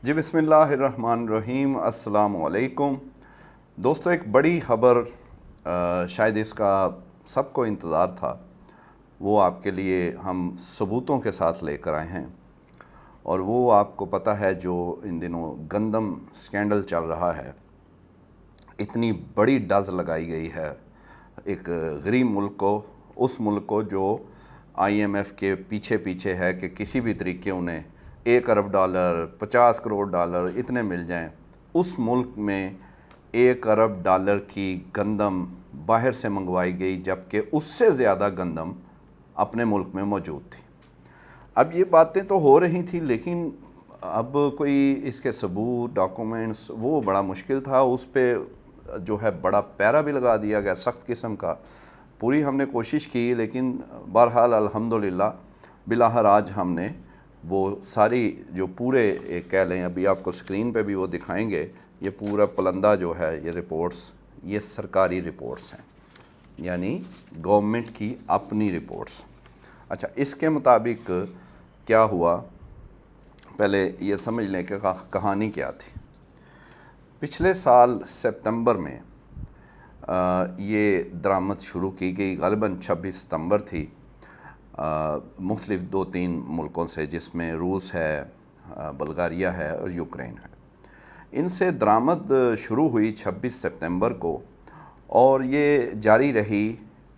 جی بسم اللہ الرحمن الرحیم، السلام علیکم دوستو۔ ایک بڑی خبر شاید اس کا سب کو انتظار تھا، وہ آپ کے لیے ہم ثبوتوں کے ساتھ لے کر آئے ہیں، اور وہ آپ کو پتہ ہے جو ان دنوں گندم سکینڈل چل رہا ہے، اتنی بڑی ڈز لگائی گئی ہے ایک غریب ملک کو، اس ملک کو جو آئی ایم ایف کے پیچھے ہے کہ کسی بھی طریقے انہیں $1 ارب $50 کروڑ اتنے مل جائیں۔ اس ملک میں $1 ارب کی گندم باہر سے منگوائی گئی، جبکہ اس سے زیادہ گندم اپنے ملک میں موجود تھی۔ اب یہ باتیں تو ہو رہی تھیں، لیکن اب کوئی اس کے ثبوت ڈاکومنٹس وہ بڑا مشکل تھا، اس پہ جو ہے بڑا پیرا بھی لگا دیا گیا سخت قسم کا۔ پوری ہم نے کوشش کی، لیکن بہرحال الحمدللہ بالآخر آج ہم نے وہ ساری جو پورے کہہ لیں، ابھی آپ کو سکرین پہ بھی وہ دکھائیں گے، یہ پورا پلندہ جو ہے، یہ رپورٹس، یہ سرکاری رپورٹس ہیں، یعنی گورنمنٹ کی اپنی رپورٹس۔ اچھا، اس کے مطابق کیا ہوا، پہلے یہ سمجھ لیں کہ کہانی کیا تھی۔ پچھلے سال سپتمبر میں یہ درآمد شروع کی گئی، غالباً 26 ستمبر تھی، مختلف 2-3 ملکوں سے، جس میں روس ہے، بلغاریہ ہے اور یوکرین ہے۔ ان سے درآمد شروع ہوئی 26 سپتمبر کو، اور یہ جاری رہی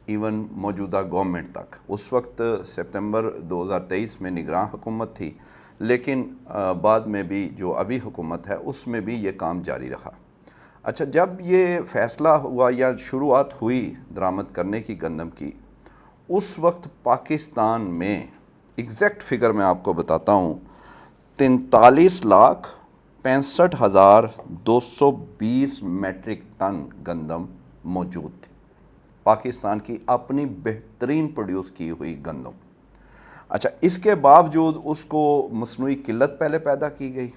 ایون موجودہ گورنمنٹ تک۔ اس وقت سپتمبر 2023 میں نگراں حکومت تھی، لیکن بعد میں بھی جو ابھی حکومت ہے اس میں بھی یہ کام جاری رہا۔ اچھا، جب یہ فیصلہ ہوا یا شروعات ہوئی درآمد کرنے کی گندم کی، اس وقت پاکستان میں ایگزیکٹ فگر میں آپ کو بتاتا ہوں، 43,65,220 میٹرک ٹن گندم موجود تھی، پاکستان کی اپنی بہترین پروڈیوس کی ہوئی گندم۔ اچھا، اس کے باوجود اس کو مصنوعی قلت پہلے پیدا کی گئی،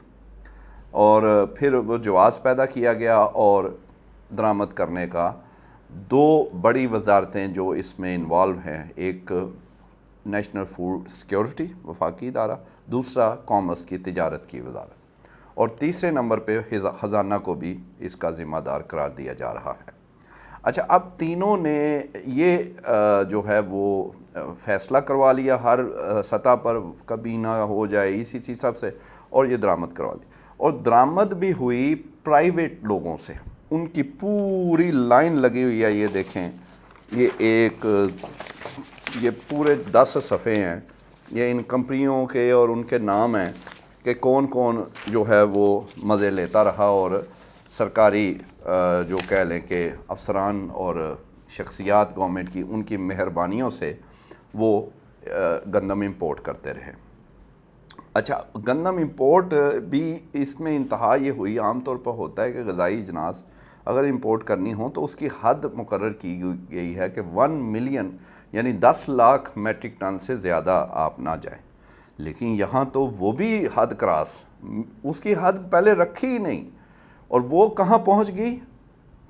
اور پھر وہ جواز پیدا کیا گیا، اور درآمد کرنے کا 2 بڑی وزارتیں جو اس میں انوالو ہیں، ایک نیشنل فوڈ سیکیورٹی وفاقی ادارہ، دوسرا کامرس کی تجارت کی وزارت، اور تیسرے نمبر پہ خزانہ کو بھی اس کا ذمہ دار قرار دیا جا رہا ہے۔ اچھا، اب تینوں نے یہ جو ہے وہ فیصلہ کروا لیا ہر سطح پر، کبھی نہ ہو جائے اسی چیز سب سے، اور یہ درآمد کروا لی، اور درآمد بھی ہوئی پرائیویٹ لوگوں سے۔ ان کی پوری لائن لگی ہوئی ہے، یہ دیکھیں، یہ پورے 10 صفحے ہیں، یہ ان کمپنیوں کے اور ان کے نام ہیں کہ کون کون جو ہے وہ مزے لیتا رہا، اور سرکاری جو کہہ لیں کہ افسران اور شخصیات گورنمنٹ کی، ان کی مہربانیوں سے وہ گندم امپورٹ کرتے رہے۔ اچھا، گندم امپورٹ بھی اس میں انتہا یہ ہوئی، عام طور پر ہوتا ہے کہ غذائی اجناس اگر امپورٹ کرنی ہو تو اس کی حد مقرر کی گئی ہے کہ 1 ملین یعنی 10 لاکھ میٹرک ٹن سے زیادہ آپ نہ جائیں، لیکن یہاں تو وہ بھی حد کراس، اس کی حد پہلے رکھی ہی نہیں، اور وہ کہاں پہنچ گئی؟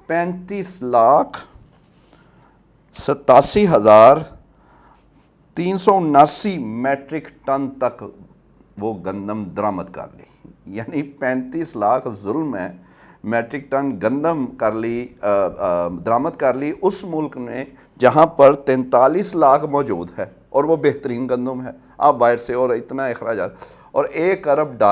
35,87,379 میٹرک ٹن تک وہ گندم درآمد کر لی، یعنی 35 لاکھ ظلم ہے، میٹرک ٹن گندم درآمد کر لی اس ملک نے جہاں پر 43 لاکھ موجود ہے، اور وہ بہترین گندم ہے، آپ باہر سے، اور اتنا اخراجات، اور $1 ارب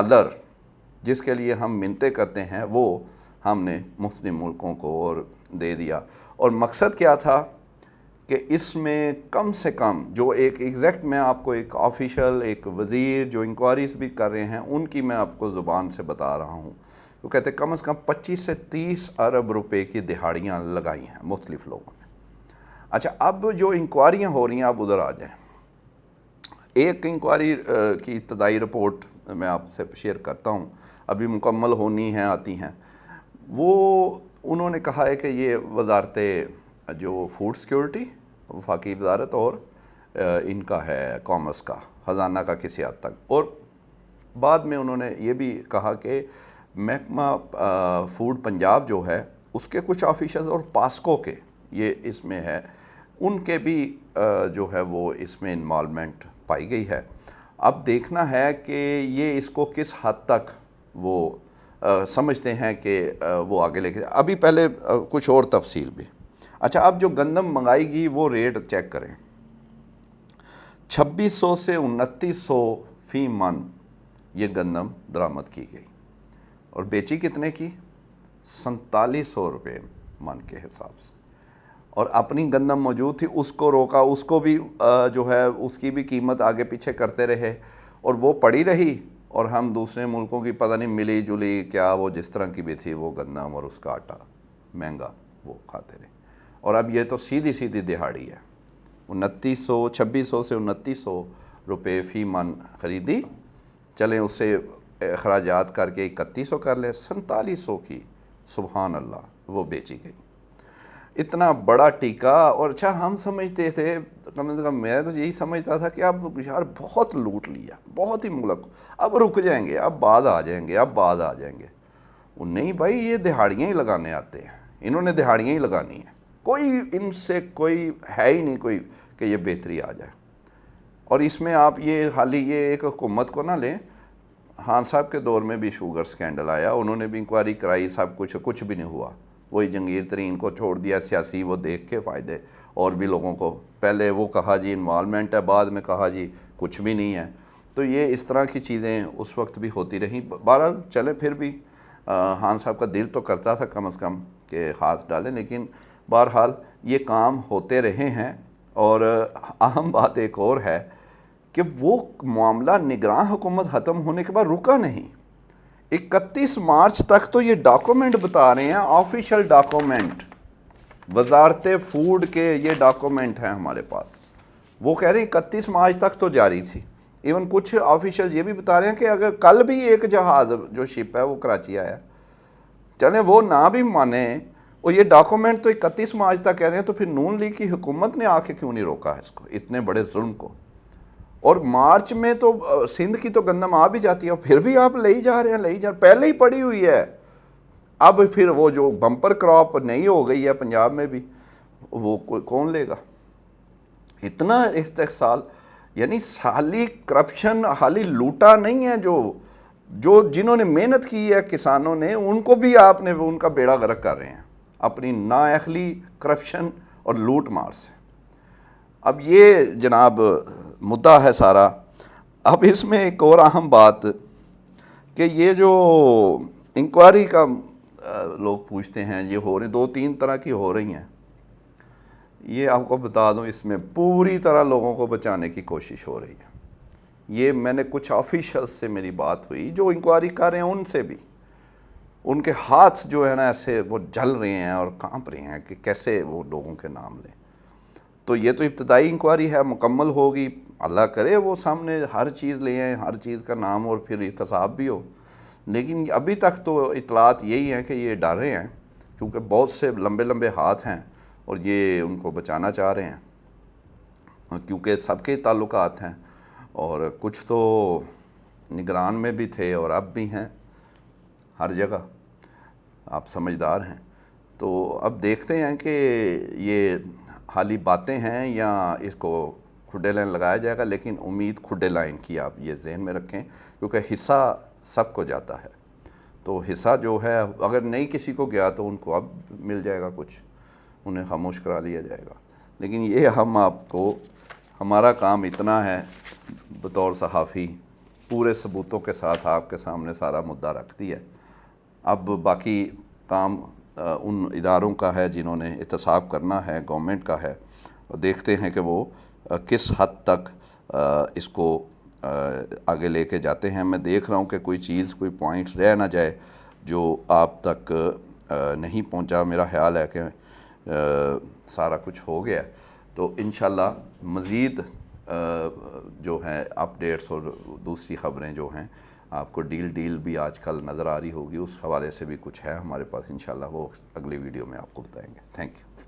جس کے لیے ہم منتیں کرتے ہیں وہ ہم نے مختلف ملکوں کو اور دے دیا۔ اور مقصد کیا تھا کہ اس میں کم سے کم جو ایک ایگزیکٹ، میں آپ کو ایک آفیشل، ایک وزیر جو انکوائریز بھی کر رہے ہیں ان کی میں آپ کو زبان سے بتا رہا ہوں، وہ کہتے ہیں کم از کم 25 سے 30 ارب روپے کی دہاڑیاں لگائی ہیں مختلف لوگوں نے۔ اچھا، اب جو انکوائریاں ہو رہی ہیں، آپ ادھر آ جائیں۔ ایک انکوائری کی ابتدائی رپورٹ میں آپ سے شیئر کرتا ہوں، ابھی مکمل ہونی ہیں، آتی ہیں۔ وہ انہوں نے کہا ہے کہ یہ وزارتیں جو فوڈ سیکیورٹی وفاقی وزارت اور ان کا ہے کامرس کا، خزانہ کا کسی حد تک، اور بعد میں انہوں نے یہ بھی کہا کہ محکمہ فوڈ پنجاب جو ہے اس کے کچھ آفیشلز اور پاسکو کے، یہ اس میں ہے، ان کے بھی جو ہے وہ اس میں انوالومنٹ پائی گئی ہے۔ اب دیکھنا ہے کہ یہ اس کو کس حد تک وہ سمجھتے ہیں کہ وہ آگے لے کے ابھی پہلے کچھ اور تفصیل بھی. اچھا اب جو گندم منگائی گی وہ ریٹ چیک کریں. 2600 سے 2900 فی من یہ گندم درآمد کی گئی اور بیچی کتنے کی؟ 4700 روپے من کے حساب سے. اور اپنی گندم موجود تھی اس کو روکا, اس کو بھی جو ہے اس کی بھی قیمت آگے پیچھے کرتے رہے اور وہ پڑی رہی, اور ہم دوسرے ملکوں کی پتہ نہیں ملی جلی کیا وہ جس طرح کی بھی تھی وہ گندم اور اس کا آٹا مہنگا وہ کھاتے رہے. اور اب یہ تو سیدھی سیدھی دہاڑی ہے, 2600 سے 2900 روپے فی من خریدی, چلیں اس سے اخراجات کر کے 3100 کر لیں, 4700 کی سبحان اللہ وہ بیچی گئی. اتنا بڑا ٹیکا. اور اچھا ہم سمجھتے تھے, کم از کم میں تو یہی سمجھتا تھا کہ اب یار بہت لوٹ لیا, بہت ہی ملک, اب رک جائیں گے, اب بعد آ جائیں گے, اب بعد آ جائیں گے. نہیں بھائی, یہ دہاڑیاں ہی لگانے آتے ہیں, انہوں نے دہاڑیاں ہی لگانی ہیں, کوئی ان سے کوئی ہے ہی نہیں کوئی کہ یہ بہتری آ جائے. اور اس میں آپ یہ خالی یہ ایک حکومت کو نہ لیں, خان صاحب کے دور میں بھی شوگر سکینڈل آیا, انہوں نے بھی انکوائری کرائی, سب کچھ بھی نہیں ہوا. وہی جنگیر ترین کو چھوڑ دیا سیاسی, وہ دیکھ کے فائدے, اور بھی لوگوں کو پہلے وہ کہا جی انوالومنٹ ہے, بعد میں کہا جی کچھ بھی نہیں ہے. تو یہ اس طرح کی چیزیں اس وقت بھی ہوتی رہیں. بہرحال چلے پھر بھی خان صاحب کا دل تو کرتا تھا کم از کم کہ ہاتھ ڈالیں, لیکن بہرحال یہ کام ہوتے رہے ہیں. اور اہم بات ایک اور ہے کہ وہ معاملہ نگراں حکومت ختم ہونے کے بعد رکا نہیں. 31 مارچ تک تو یہ ڈاکومنٹ بتا رہے ہیں, آفیشیل ڈاکومنٹ, وزارت فوڈ کے یہ ڈاکومنٹ ہیں ہمارے پاس, وہ کہہ رہے ہیں 31 مارچ تک تو جاری تھی. ایون کچھ آفیشیل یہ بھی بتا رہے ہیں کہ اگر کل بھی ایک جہاز جو شپ ہے وہ کراچی آیا, چلیں وہ نہ بھی مانیں, اور یہ ڈاکومنٹ تو 31 مارچ تک کہہ رہے ہیں, تو پھر نون لیگ کی حکومت نے آ کے کیوں نہیں روکا ہے اس کو, اتنے بڑے ظلم کو. اور مارچ میں تو سندھ کی تو گندم آ بھی جاتی ہے, اور پھر بھی آپ لے ہی جا رہے ہیں, پہلے ہی پڑی ہوئی ہے. اب پھر وہ جو بمپر کراپ نہیں ہو گئی ہے پنجاب میں بھی, وہ کون لے گا؟ اتنا استحصال, یعنی حالی کرپشن, حالی لوٹا نہیں ہے. جو جنہوں نے محنت کی ہے کسانوں نے, ان کو بھی آپ نے ان کا بیڑا غرق کر رہے ہیں اپنی نااہلی کرپشن اور لوٹ مار سے. اب یہ جناب مدعا ہے سارا. اب اس میں ایک اور اہم بات کہ یہ جو انکوائری کا لوگ پوچھتے ہیں, یہ ہو رہی 2-3 طرح کی ہو رہی ہیں, یہ آپ کو بتا دوں اس میں پوری طرح لوگوں کو بچانے کی کوشش ہو رہی ہے. یہ میں نے کچھ آفیشلز سے میری بات ہوئی جو انکوائری کر رہے ہیں, ان سے بھی ان کے ہاتھ جو ہے نا ایسے وہ جل رہے ہیں اور کانپ رہے ہیں کہ کیسے وہ لوگوں کے نام لیں. تو یہ تو ابتدائی انکوائری ہے, مکمل ہوگی, اللہ کرے وہ سامنے ہر چیز لے آئیں, ہر چیز کا نام اور پھر احتساب بھی ہو. لیکن ابھی تک تو اطلاعات یہی ہیں کہ یہ ڈر رہے ہیں کیونکہ بہت سے لمبے لمبے ہاتھ ہیں اور یہ ان کو بچانا چاہ رہے ہیں, کیونکہ سب کے تعلقات ہیں, اور کچھ تو نگران میں بھی تھے اور اب بھی ہیں ہر جگہ, آپ سمجھدار ہیں. تو اب دیکھتے ہیں کہ یہ حالی باتیں ہیں یا اس کو کھڈے لائن لگایا جائے گا, لیکن امید کھڈے لائن کی آپ یہ ذہن میں رکھیں, کیونکہ حصہ سب کو جاتا ہے. تو حصہ جو ہے اگر نہیں کسی کو گیا تو ان کو اب مل جائے گا, کچھ انہیں خاموش کرا لیا جائے گا. لیکن یہ ہم آپ کو, ہمارا کام اتنا ہے بطور صحافی, پورے ثبوتوں کے ساتھ آپ کے سامنے سارا مدعا رکھ دیا. اب باقی کام ان اداروں کا ہے جنہوں نے احتساب کرنا ہے, گورنمنٹ کا ہے, اور دیکھتے ہیں کہ وہ کس حد تک اس کو آگے لے کے جاتے ہیں. میں دیکھ رہا ہوں کہ کوئی چیز, کوئی پوائنٹ رہ نہ جائے جو آپ تک نہیں پہنچا. میرا خیال ہے کہ سارا کچھ ہو گیا, تو انشاءاللہ مزید جو ہیں اپڈیٹس اور دوسری خبریں جو ہیں آپ کو ڈیل بھی آج کل نظر آ رہی ہوگی, اس حوالے سے بھی کچھ ہے ہمارے پاس, انشاءاللہ وہ اگلی ویڈیو میں آپ کو بتائیں گے. Thank you.